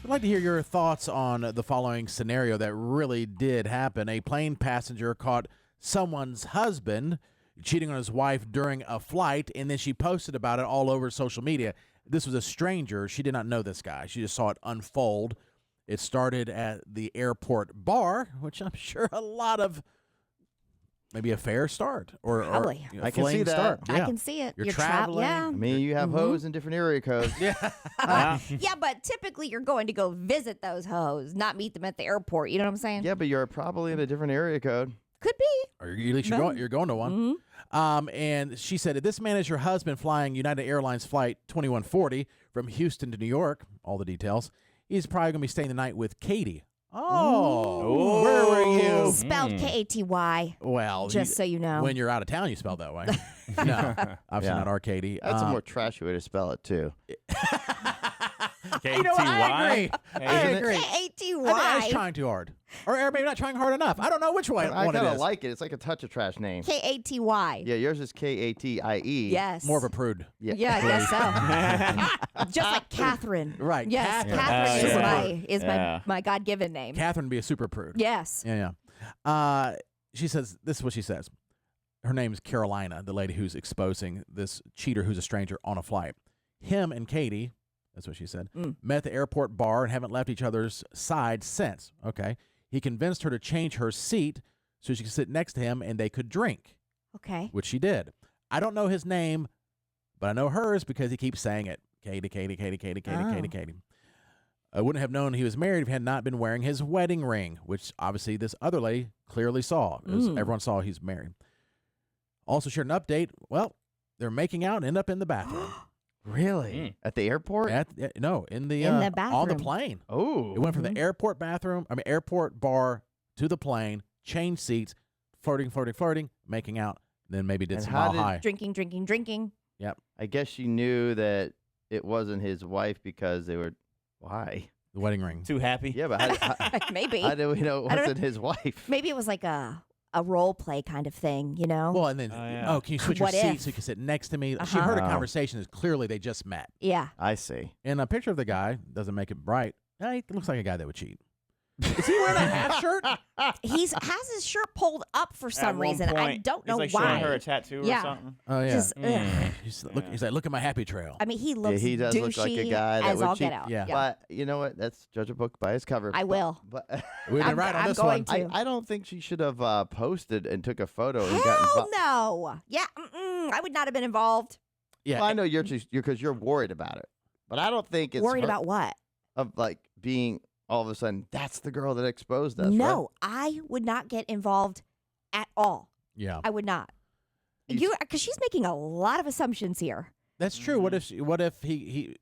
I'd like to hear your thoughts on the following scenario that really did happen. A plane passenger caught someone's husband cheating on his wife during a flight, and then she posted about it all over social media. This was a stranger. She did not know this guy. She just saw it unfold. It started at the airport bar, which I'm sure a lot of maybe a fair start or Probably. a I can see flaying that. start. I Yeah. can see it. You're trapped. traveling. Yeah. I mean, you have hoes in different area codes. Yeah. Yeah, but typically you're going to go visit those hoes, not meet them at the airport. You know what I'm saying? Yeah, but you're probably in a different area code. Could be. Or at least you're going to one. And she said, this man is your husband flying United Airlines flight 2140 from Houston to New York. All the details. He's probably going to be staying the night with Katie. Oh, where were you? Spelled Katy. Well, Just so you know. when you're out of town, you spell that way. No, obviously not our Katie. That's a more trashy way to spell it, too. You know what? I agree. I Isn't it? agree. Katy. I was trying too hard. Or maybe not trying hard enough. I don't know which way I one it kind of is. like it. It's like a touch of trash name. Katy. Yeah, yours is Katie. Yes. More of a prude. Yeah, I guess so. Just like Catherine. Right. Yes, Catherine. Catherine is Yeah. my God-given name. Catherine would be a super prude. Yes. Yeah. She says, this is what she says. Her name is Carolina, the lady who's exposing this cheater who's a stranger on a flight. Him and Katie, that's what she said, met at the airport bar and haven't left each other's side since. Okay. He convinced her to change her seat so she could sit next to him and they could drink, Okay. which she did. I don't know his name, but I know hers because he keeps saying it. Katie. I wouldn't have known he was married if he had not been wearing his wedding ring, which obviously this other lady clearly saw. Everyone saw he's married. Also shared an update. Well, they're making out and end up in the bathroom. Really? At the airport? No, in the In the on the bathroom. plane. Oh. It went from the airport bar to the plane, changed seats, flirting, making out, then maybe did And some how mile did- high. Drinking. Yep. I guess she knew that it wasn't his wife because they were. Why? The wedding ring. Too happy. Yeah, but how Maybe. do we know it I don't wasn't his wife? Maybe it was like a role play kind of thing, you know? Well, and then, yeah. can you switch your What seat if? so you can sit next to me? She heard a Oh. conversation that clearly they just met. Yeah. I see. And a picture of the guy doesn't make it bright. He looks like a guy that would cheat. Is he wearing a half shirt? He has his shirt pulled up for some At one reason. I point, don't know he's like why. showing her a tattoo Yeah. or something. Oh, yeah. Just, ugh. He's like, look at my happy trail. I mean, he looks he does look like a douchey guy that as would all cheat. get out. Yeah. But you know what? That's judge a book by its cover. I will. But We've been I'm- right on I'm this going one. to. I don't think she should have posted and took a photo and got Hell involved. no. Yeah, I would not have been involved. Yeah. Well, I know you're because you're worried about it, but I don't think it's Worried her- about what? of like being all of a sudden that's the girl that exposed us. No, I would not get involved at all. Yeah. I would not. You- Because she's making a lot of assumptions here. That's true. What if he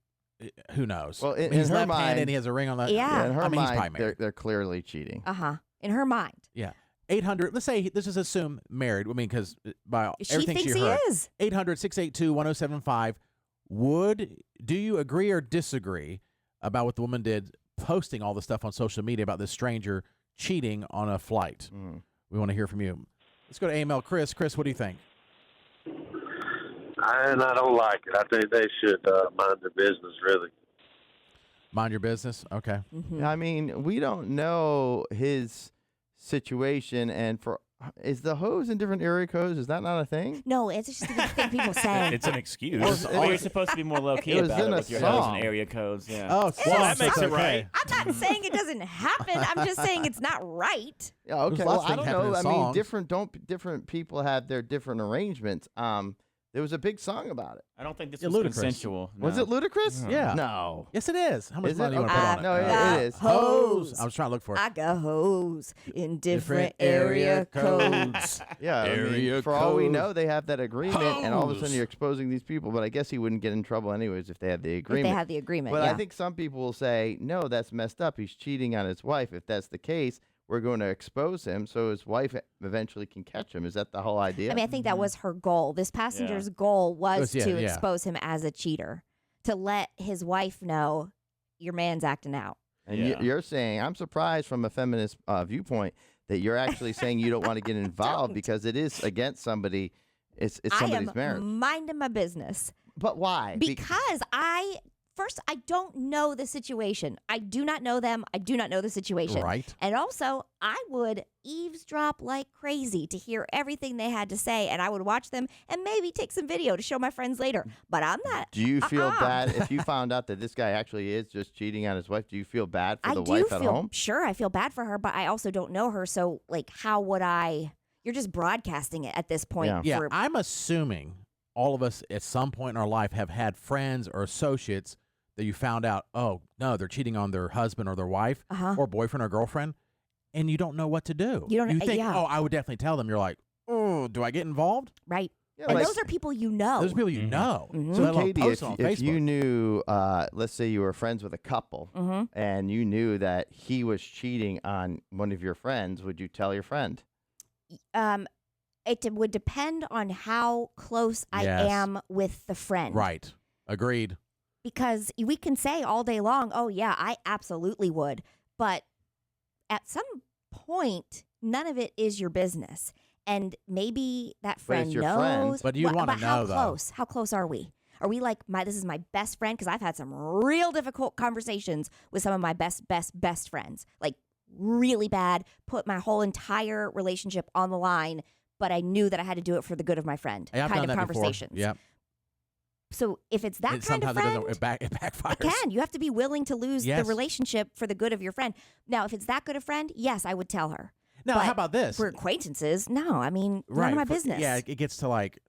who knows? Well, in he's her left-handed mind- and he has a ring on that. Yeah. Yeah, in her I mean, he's probably mind, married. they're clearly cheating. In her mind. Yeah. 800, let's say, let's just assume married. I mean, because by She everything thinks she he heard. is. 800-682-1075. Do you agree or disagree about what the woman did posting all the stuff on social media about this stranger cheating on a flight? We want to hear from you. Let's go to AML. Chris, what do you think? I don't like it. I think they should mind their business, really. Mind your business? Okay. I mean, we don't know his situation, and is the hose in different area codes? Is that not a thing? No, it's just a thing people say. It's an excuse. Well, You're supposed to be more low key it was about in it a with your hoes song. and area codes. Yeah. Oh, well, that so makes it's it right. I'm not saying it doesn't happen. I'm just saying it's not right. Yeah, okay. There's Well, lots of I things don't happen know. in I mean, songs. different people have their different arrangements. There was a big song about it. I don't think this Yeah, was ludicrous. consensual. Was no. it ludicrous? Yeah. No. Yes, it is. How much Is money it? do you want to Okay. put on No, it? it is. Hose. I was trying to look for it. I got hoes in different Different area area codes. Yeah, I mean, Area for all we code. know, they have that agreement, and all of a sudden Hose. you're exposing these people. But I guess he wouldn't get in trouble anyways if they had the If agreement. they have the agreement, But yeah. I think some people will say, no, that's messed up. He's cheating on his wife. If that's the case, we're going to expose him so his wife eventually can catch him. Is that the whole idea? I mean, I think that was her goal. This passenger's goal was yeah, to yeah. expose him as a cheater, to let his wife know your man's acting out. and Yeah. you're saying, I'm surprised from a feminist viewpoint that you're actually saying you don't want to get involved Don't. because it is against somebody. It's I somebody's am marriage. minding my business But why? because I first, I don't know the situation. I do not know them. I do not know the situation. Right. And also, I would eavesdrop like crazy to hear everything they had to say, and I would watch them and maybe take some video to show my friends later. But I'm not. Do you feel bad if you found out that this guy actually is just cheating on his wife? Do you feel bad for the wife at home? Sure, I feel bad for her, but I also don't know her. So, like, how would I? You're just broadcasting it at this point. Yeah, I'm assuming all of us at some point in our life have had friends or associates that you found out, oh, no, they're cheating on their husband or their wife or boyfriend or girlfriend, and you don't know what to do. You think, oh, I would definitely tell them. You're like, oh, do I get involved? Right. Yeah, and like, those are people you know. Those are people you know. So, Katie, if you you knew, let's say you were friends with a couple and you knew that he was cheating on one of your friends, would you tell your friend? It would depend on how close I am with the friend. Right. Agreed. Because we can say all day long, oh, yeah, I absolutely would. But at some point, none of it is your business. And maybe that friend it's your knows. friend. But you'd want to know, how though. close? How close are we? Are we like, this is my best friend? Because I've had some real difficult conversations with some of my best friends. Like, really bad, put my whole entire relationship on the line, but I knew that I had to do it for the good of my friend. Hey, I've kind done of that conversations. Before. Yep. So if it's that kind of sometimes friend, it backfires. it can. You have to be willing to lose the relationship for the good of your friend. Now, if it's that good a friend, yes, I would tell her. Now, how about this? For acquaintances, no. I mean, none of my business. Yeah, it gets to like,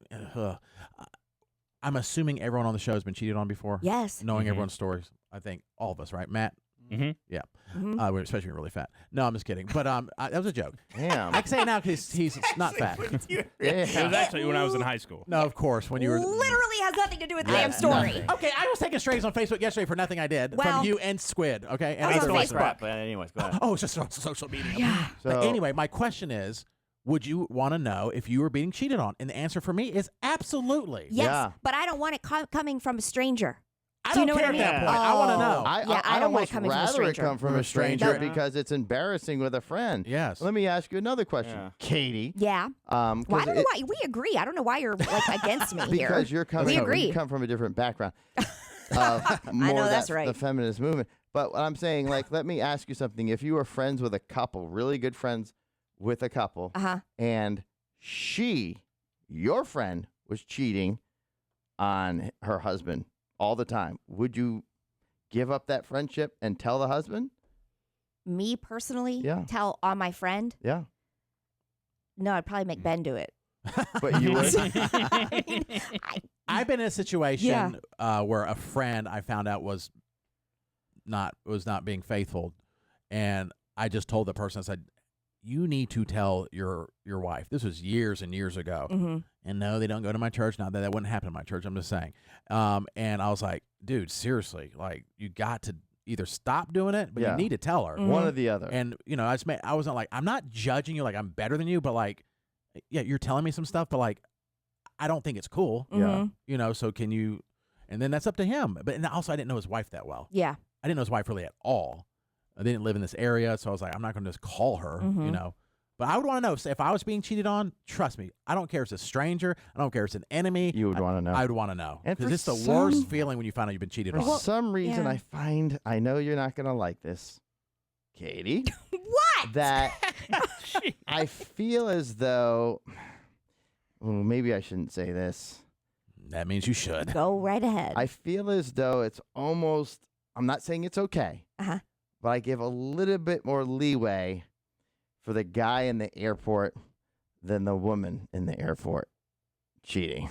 I'm assuming everyone on the show has been cheated on before. Yes. Knowing everyone's stories. I think all of us, right? Matt? Mm-hmm. Yeah. Especially when you're really fat. No, I'm just kidding. But that was a joke. Damn. I can say it now because he's not fat. It was actually when I was in high school. No, of course. When you were... Literally has nothing to do with the damn story. Nothing. Okay, I was taking strays on Facebook yesterday for nothing I did from you and Squid, okay? And I was other on listeners. Facebook. But anyways, go ahead. Oh, it's just on social media. Yeah. But So- anyway, my question is, would you want to know if you were being cheated on? And the answer for me is absolutely. Yes, Yeah. but I don't want it coming from a stranger. I Do you don't know care what I at that mean? point. I want to know. I don't want almost it coming from a rather it stranger. come from a stranger Nope. because it's embarrassing with a friend. Yes. Let me ask you another question, Yeah. Katie. Yeah. Well, I 'cause don't know why. We agree. I don't know why you're like against me here. Because you're coming. We agree. You come from a different background. I know that's right. The feminist movement. But what I'm saying, like, let me ask you something. If you were friends with a couple, really good friends with a couple, and your friend, was cheating on her husband all the time, would you give up that friendship and tell the husband? Me personally, Yeah. tell on my friend. Yeah. No, I'd probably make Ben do it. But you would. I've been in a situation where a friend I found out was not being faithful, and I just told the person, I said, you need to tell your wife. This was years and years ago. And no, they don't go to my church. Not that that wouldn't happen in my church. I'm just saying. And I was like, dude, seriously, like, you got to either stop doing it, but you need to tell her. One or the other. And, I wasn't like, I'm not judging you like I'm better than you, but like, yeah, you're telling me some stuff, but like, I don't think it's cool. Yeah. So can you, and then that's up to him. But and also I didn't know his wife that well. Yeah. I didn't know his wife really at all. I didn't live in this area, so I was like, I'm not going to just call her, But I would want to know, if I was being cheated on, trust me, I don't care if it's a stranger, I don't care if it's an enemy. You would want to know. I would want to know. And Because for it's the some- worst feeling when you find out you've been cheated For on. some reason, yeah. I know you're not going to like this, Katie, What? that I feel as though, well, maybe I shouldn't say this. That means you should. Go right ahead. I feel as though it's almost, I'm not saying it's okay, but I give a little bit more leeway for the guy in the airport than the woman in the airport cheating.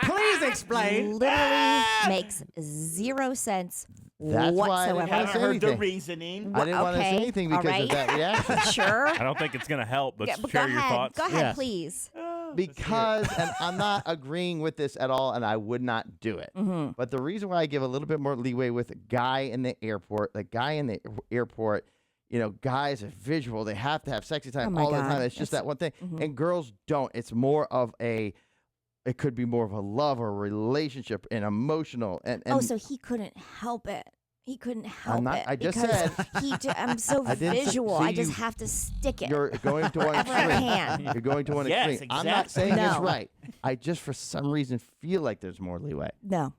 Please explain. Literally makes zero sense That's why I whatsoever. didn't wanna say Heard the anything. reasoning. I didn't want to say Okay, anything all because right. of that reaction. Sure. I don't think it's going to help, but But share go your ahead. thoughts. Go ahead, Yes. please. Because, and I'm not agreeing with this at all, and I would not do it. But the reason why I give a little bit more leeway with a guy in the airport, guys are visual. They have to have sexy time Oh my all the God. time. It's just that one thing. And girls don't. It's more of it could be more of a love or relationship and emotional. And So he couldn't help it. He couldn't help not- it. I just because said- I'm so I didn't say- visual. I see, just you- have to stick it. you're going to one Wherever I extreme. can. You're going to one Yes, extreme. I'm not exactly. saying it's No. right. I just, for some reason, feel like there's more leeway. No.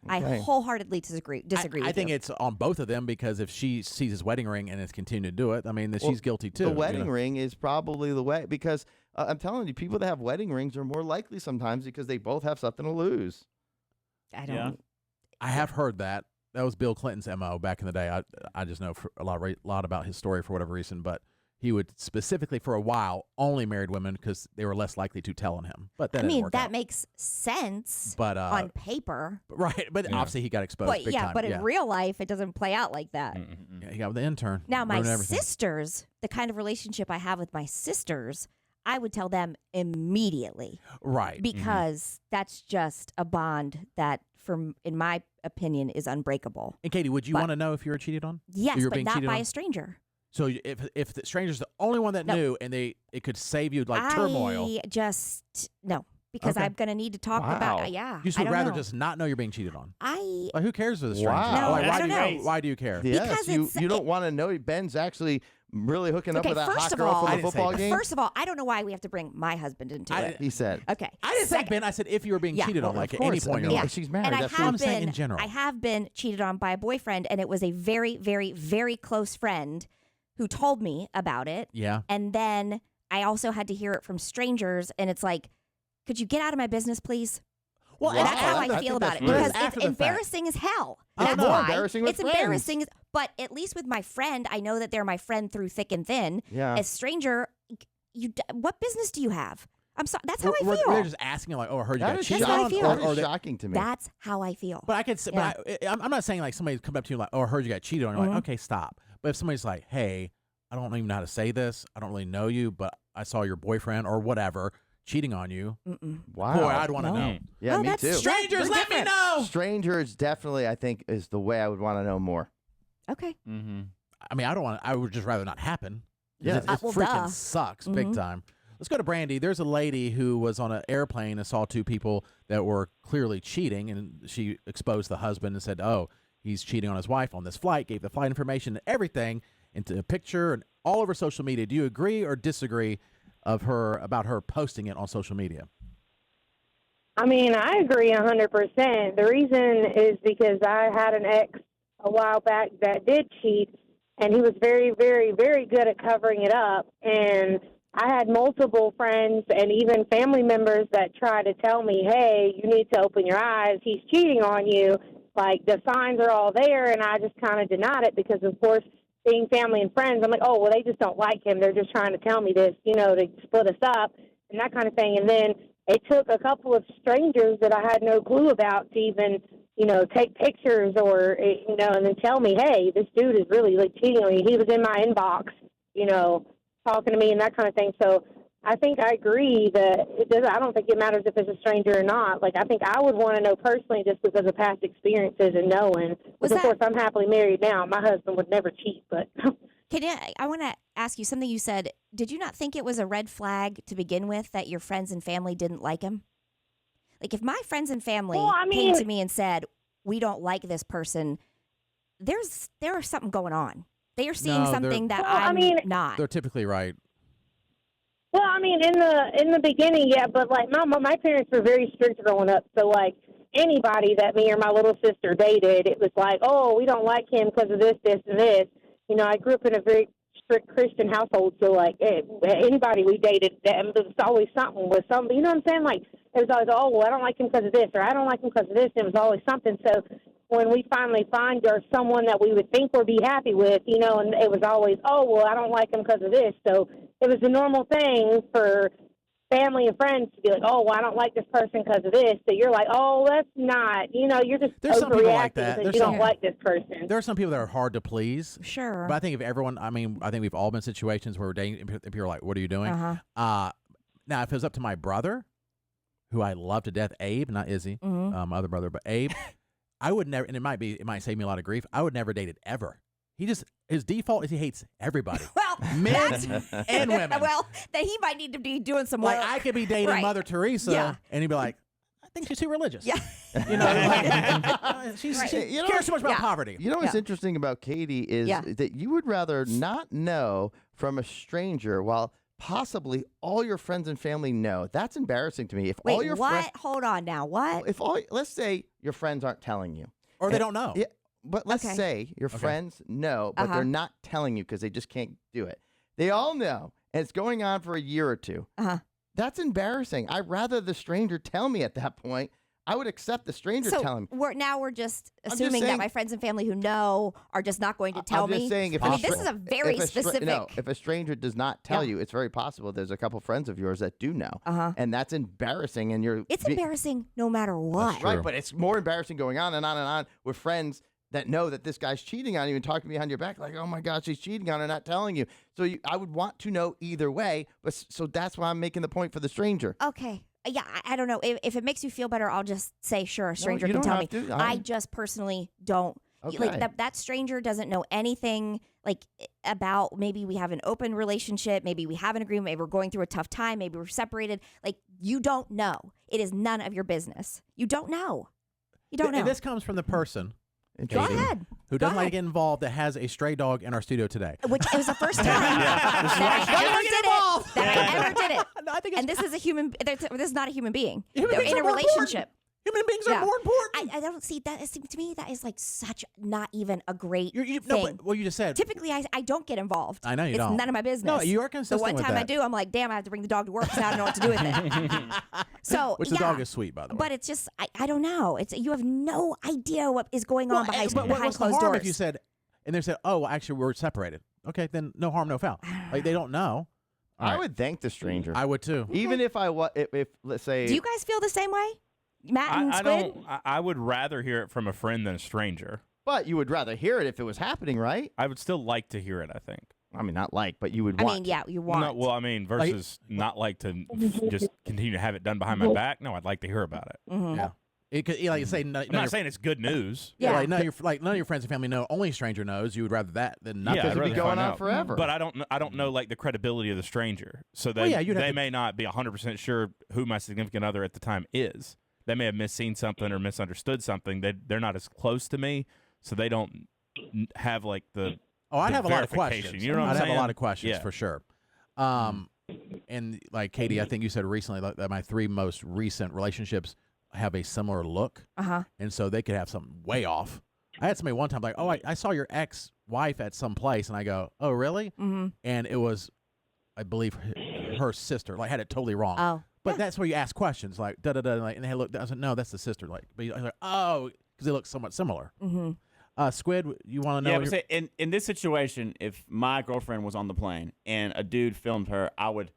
I wholeheartedly disagree I with think you. it's on both of them because if she sees his wedding ring and is continuing to do it, I mean, then she's guilty too. The wedding ring is probably the way because I'm telling you, people that have wedding rings are more likely sometimes because they both have something to lose. I don't. Yeah. I have heard that. That was Bill Clinton's MO back in the day. I just know for a lot about his story for whatever reason, but he would specifically for a while only married women because they were less likely to tell on him. But then that makes sense. But on paper, right? But obviously he got exposed. But big time. but in real life, it doesn't play out like that. Yeah, he got with the intern. Now, my ruined everything. sisters, the kind of relationship I have with my sisters, I would tell them immediately, right? Because that's just a bond that, in my opinion, is unbreakable. And Katie, would you want to know if you were cheated on? Yes, but not by a stranger. So if the stranger's the only one that knew, and it could save you turmoil. I just because I'm going to need to talk about. Yeah, you would rather just not know you're being cheated on. Who cares with a stranger? Wow. No, I don't know. Why do you care? Yes, you don't want to know Ben's actually really hooking up with that hot girl from the football game. First of all, I don't know why we have to bring my husband into it. He said. Okay. I didn't say Ben. I said if you were being cheated on, at any point. She's married. And that's what I'm saying in general. I have been cheated on by a boyfriend, and it was a very, very, very close friend who told me about it. Yeah. And then I also had to hear it from strangers, and it's like, could you get out of my business, please? Well, and that's how I feel about it because it's embarrassing as hell. That's more why embarrassing with it's friends. embarrassing. But at least with my friend, I know that they're my friend through thick and thin. Yeah. As stranger, what business do you have? I'm sorry. That's how I feel. They're just asking I heard you got cheated how I on. feel. That is shocking to me. That's how I feel. But I could say, I'm not saying somebody come up to you I heard you got cheated on. You're like, okay, stop. But if somebody's like, hey, I don't even know how to say this. I don't really know you, but I saw your boyfriend or whatever cheating on you. Wow. Boy, I'd want to know. Yeah, me too. Strangers, let me know. Strangers definitely, I think, is the way I would want to know more. Okay. Mm-hmm. I mean, I would just rather not happen. Yeah. It freaking sucks big time. Let's go to Brandy. There's a lady who was on an airplane and saw two people that were clearly cheating, and she exposed the husband and said, oh, he's cheating on his wife on this flight, gave the flight information and everything into a picture and all over social media. Do you agree or disagree about her posting it on social media? I mean, I agree 100%. The reason is because I had an ex a while back that did cheat, and he was very, very, very good at covering it up. And I had multiple friends and even family members that tried to tell me, hey, you need to open your eyes. He's cheating on you. Like, the signs are all there, and I just kind of denied it because, of course, being family and friends, I'm like, oh, well, they just don't like him. They're just trying to tell me this, to split us up and that kind of thing. And then it took a couple of strangers that I had no clue about to even, take pictures or, and then tell me, hey, this dude is really cheating on you. He was in my inbox, talking to me and that kind of thing. So I think I agree that I don't think it matters if it's a stranger or not. Like, I think I would want to know personally just because of past experiences and knowing. Of course, I'm happily married now. My husband would never cheat, but... I want to ask you something you said. Did you not think it was a red flag to begin with that your friends and family didn't like him? Like, if my friends and family came to me and said, we don't like this person, there's something going on. They are seeing something that I'm not. They're typically right. Well, I mean, in the beginning, yeah, but my parents were very strict growing up, so anybody that me or my little sister dated, it was like, oh, we don't like him because of this, this, and this. I grew up in a very strict Christian household, so anybody we dated, there was always something with somebody. You know what I'm saying? Like, it was always, oh, well, I don't like him because of this, or I don't like him because of this. It was always something. So when we finally find someone that we would think we'd be happy with, and it was always, oh, well, I don't like him because of this. So it was a normal thing for family and friends to be like, oh, well, I don't like this person because of this. So you're like, oh, that's not, you're just There's some people like overreacting that. because you don't like this person. There are some people that are hard to please. Sure. But I think I think we've all been in situations where we're dating and people are like, what are you doing? Uh-huh. Now, if it was up to my brother, who I love to death, Abe, not Izzy, my other brother, but Abe, I would never, and it might save me a lot of grief, I would never date it ever. His default is he hates everybody. Well, men and women. Well, then he might need to be doing some work. Like, I could be dating Mother Teresa, and he'd be like, I think she's too religious. Yeah. She cares so much about poverty. You know what's interesting about Katie is that you would rather not know from a stranger while possibly all your friends and family know. That's embarrassing to me. If all Wait, your what? Hold on now. What? let's say your friends aren't telling you. Or they don't know. Yeah, but let's Okay. say your friends know, but they're not telling you because they just can't do it. They all know, and it's going on for a year or two. That's embarrassing. I'd rather the stranger tell me at that point. I would accept the stranger telling me. We're just assuming that my friends and family who know are just not going to tell me. I'm just saying, if this is a very specific. If a stranger does not tell you, it's very possible there's a couple friends of yours that do know, and that's embarrassing. And it's embarrassing no matter what. Right, but it's more embarrassing going on and on and on with friends that know that this guy's cheating on you and talking behind your back like, oh my gosh, he's cheating on her, not telling you. So I would want to know either way, but so that's why I'm making the point for the stranger. Okay. Yeah, I don't know. If it makes you feel better, I'll just say, sure, a stranger can tell me. I just personally don't. Okay. Like that stranger doesn't know anything like about, maybe we have an open relationship, maybe we have an agreement, maybe we're going through a tough time, maybe we're separated. Like, you don't know. It is none of your business. You don't know. You don't know. And this comes from the person Go ahead. who doesn't like to get involved that has a stray dog in our studio today. Which it was the first time that I ever did it. No, I think And this is a human. This is not a human being. Human They're beings in are a more relationship. Human beings are more important. I don't see that. To me, that is like such not even a great thing. No, but what you just said. Typically, I don't get involved. I know you it's don't. None of my business. No, you are consistent The one with time I that. do, I'm like, damn, I have to bring the dog to work because I don't know what to do with it. So, Which the dog is sweet, by the way. But it's just, I don't know. You have no idea what is going on behind what's the closed harm doors. if you said, and they said, oh, well, actually, we're separated. Okay, then no harm, no foul. Like, they don't know. I would thank the stranger. I would too. Even if if let's say. Do you guys feel the same way? Matt and Squid? I would rather hear it from a friend than a stranger. But you would rather hear it if it was happening, right? I would still like to hear it, I think. I mean, not like, but you would I want. mean, yeah, you want. No, well, I mean, versus not like to just continue to have it done behind my back. No, I'd like to hear about it. Mm-hmm. Yeah. It could, like you say, I'm not saying it's good news. Yeah. Like none of your friends and family know. Only a stranger knows. You would rather that than nothing. Yeah, I'd It'd be rather going find on out. forever. But I don't know like the credibility of the stranger. So they you'd have they to- may not be 100% sure who my significant other at the time is. They may have misseen something or misunderstood something. They're not as close to me, so they don't have like the. Oh, I'd the have a lot of verification. questions. You know what I'm I'd have saying? a lot of questions Yeah. for sure. And like Katie, I think you said recently that my 3 most recent relationships have a similar look. And so they could have something way off. I had somebody one time like, oh, I saw your ex-wife at some place. And I go, oh, really? Mm-hmm. And it was, I believe, her sister. Like, had it totally wrong. Oh. But that's where you ask questions like, da-da-da. Like, and they look, I said, no, that's the sister. Like, but I was like, oh, because they look somewhat similar. Mm-hmm. Squid, you want to know? Yeah, but say, in this situation, if my girlfriend was on the plane and a dude filmed her, I would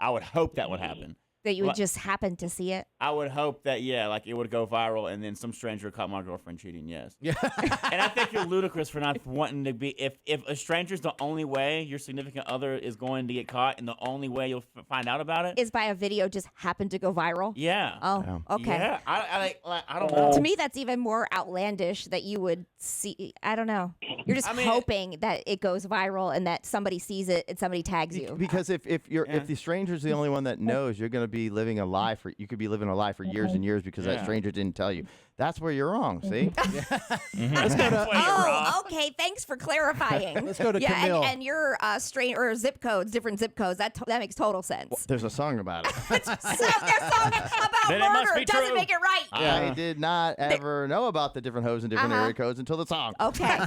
hope that would happen. That you would just happen to see it? I would hope that, like it would go viral and then some stranger caught my girlfriend cheating, yes. Yeah. And I think you're ludicrous for not wanting to be, if a stranger's the only way your significant other is going to get caught and the only way you'll find out about it. Is by a video just happened to go viral? Yeah. Oh, okay. Yeah, I don't know. To me, that's even more outlandish that you would see. I don't know. You're just hoping that it goes viral and that somebody sees it and somebody tags you. Because if the stranger's the only one that knows, you're going to be living a lie for years and years because that stranger didn't tell you. That's where you're wrong. See? Let's go to. Oh, okay. Thanks for clarifying. Let's go to Camille. And your zip codes, different zip codes. That makes total sense. There's a song about it. So their song about Then it must murder be doesn't true. make it right. I did not ever know about the different hoes and different area codes until the song. Okay.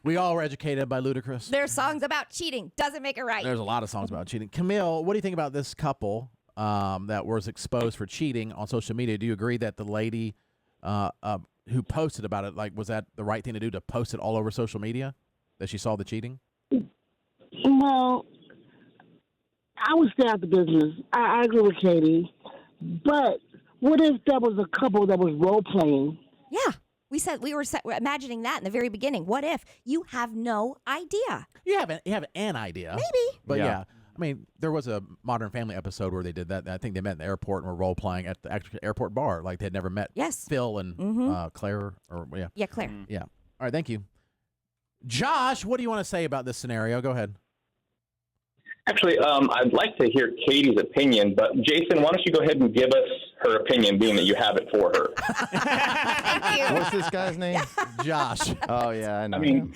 We all were educated by Ludacris. There's songs about cheating. Doesn't make it right. There's a lot of songs about cheating. Camille, what do you think about this couple that was exposed for cheating on social media? Do you agree that the lady who posted about it, like, was that the right thing to do, to post it all over social media, that she saw the cheating? Well, I would stay out the business. I agree with Katie. But what if there was a couple that was role playing? Yeah. We were imagining that in the very beginning. What if you have no idea? You have an idea. Maybe. But yeah. I mean, there was a Modern Family episode where they did that. I think they met in the airport and were role playing at the actual airport bar. Like, they had never met Phil and Claire. Yeah, Claire. Yeah. All right, thank you. Josh, what do you want to say about this scenario? Go ahead. Actually, I'd like to hear Katie's opinion, but Jason, why don't you go ahead and give us her opinion, being that you have it for her? Thank you. What's this guy's name? Josh. Oh, yeah, I know. I mean,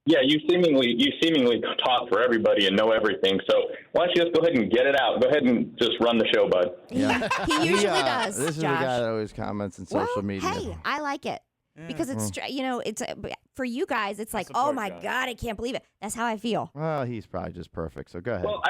Yeah, you seemingly talk for everybody and know everything. So why don't you just go ahead and get it out? Go ahead and just run the show, bud. Yeah, he usually does. This is Josh. the guy that always comments in social media. Hey, I like it. Because it's, it's for you guys, it's like, oh my God, I can't believe it. That's how I feel. Well, he's probably just perfect. So go ahead. Well,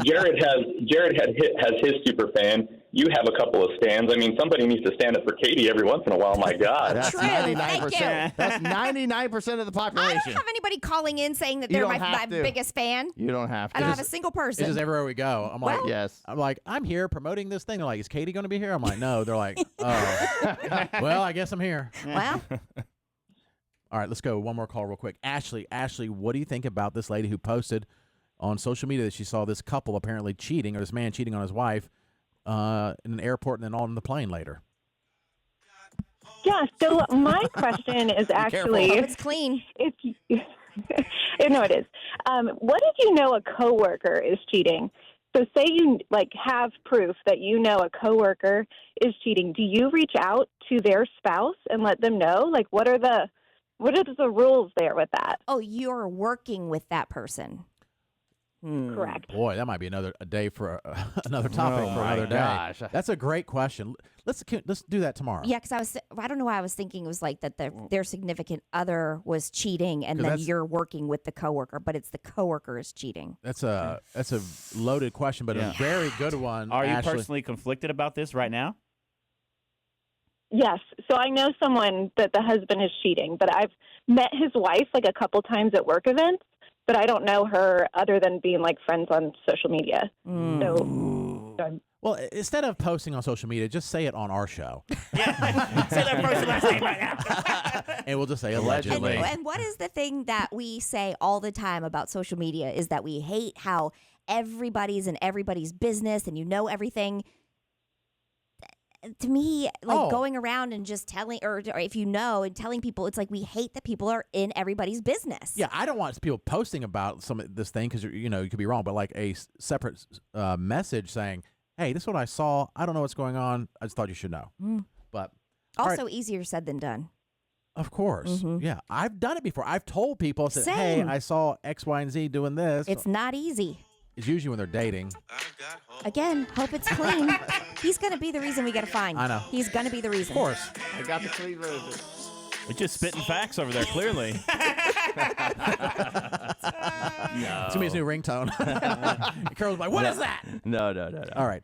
Jared has his super fan. You have a couple of stands. I mean, somebody needs to stand up for Katie every once in a while. My God, that's True. 99%. That's 99% of the population. I don't have anybody calling in saying that they're my biggest fan. You don't have to. I don't have a single person. It's just everywhere we go. I'm like, yes. I'm here promoting this thing. They're like, is Katie going to be here? I'm like, no. They're like, oh, well, I guess I'm here. Well. All right, let's go. One more call real quick. Ashley, what do you think about this lady who posted on social media that she saw this couple apparently cheating, or this man cheating on his wife in an airport and then on the plane later? Yeah, so my question is actually... It's clean. No, it is. What if you know a coworker is cheating? So say you have proof that you know a coworker is cheating. Do you reach out to their spouse and let them know? What are the rules there with that? Oh, you're working with that person. Correct. Boy, that might be another day for another topic for another day. Gosh. That's a great question. Let's do that tomorrow. Yeah, because I don't know why I was thinking it was like that their significant other was cheating, and then you're working with the coworker, but it's the coworker is cheating. That's a loaded question, but a very good one. Are you Ashley. personally conflicted about this right now? Yes. So I know someone that the husband is cheating, but I've met his wife a couple times at work events, but I don't know her other than being friends on social media. Well, instead of posting on social media, just say it on our show. Yeah. Say that person's last name right now. And we'll just say allegedly. And what is the thing that we say all the time about social media is that we hate how everybody's in everybody's business and you know everything. To me, going around and just telling, or if you know and telling people, it's like we hate that people are in everybody's business. Yeah, I don't want people posting about this thing because you could be wrong, but a separate message saying, "Hey, this is what I saw. I don't know what's going on. I just thought you should know." But also easier said than done. Of course, yeah, I've done it before. I've told people, I said, "Hey, Same. I saw X, Y, and Z doing this." It's not easy. It's usually when they're dating. Again, hope it's clean. He's going to be the reason we get a fine. I know. He's going to be the reason. Of course. I got the clean version. We're just spitting facts over there, clearly. It's going to be his new ringtone. Carol's like, what is that? No. All right.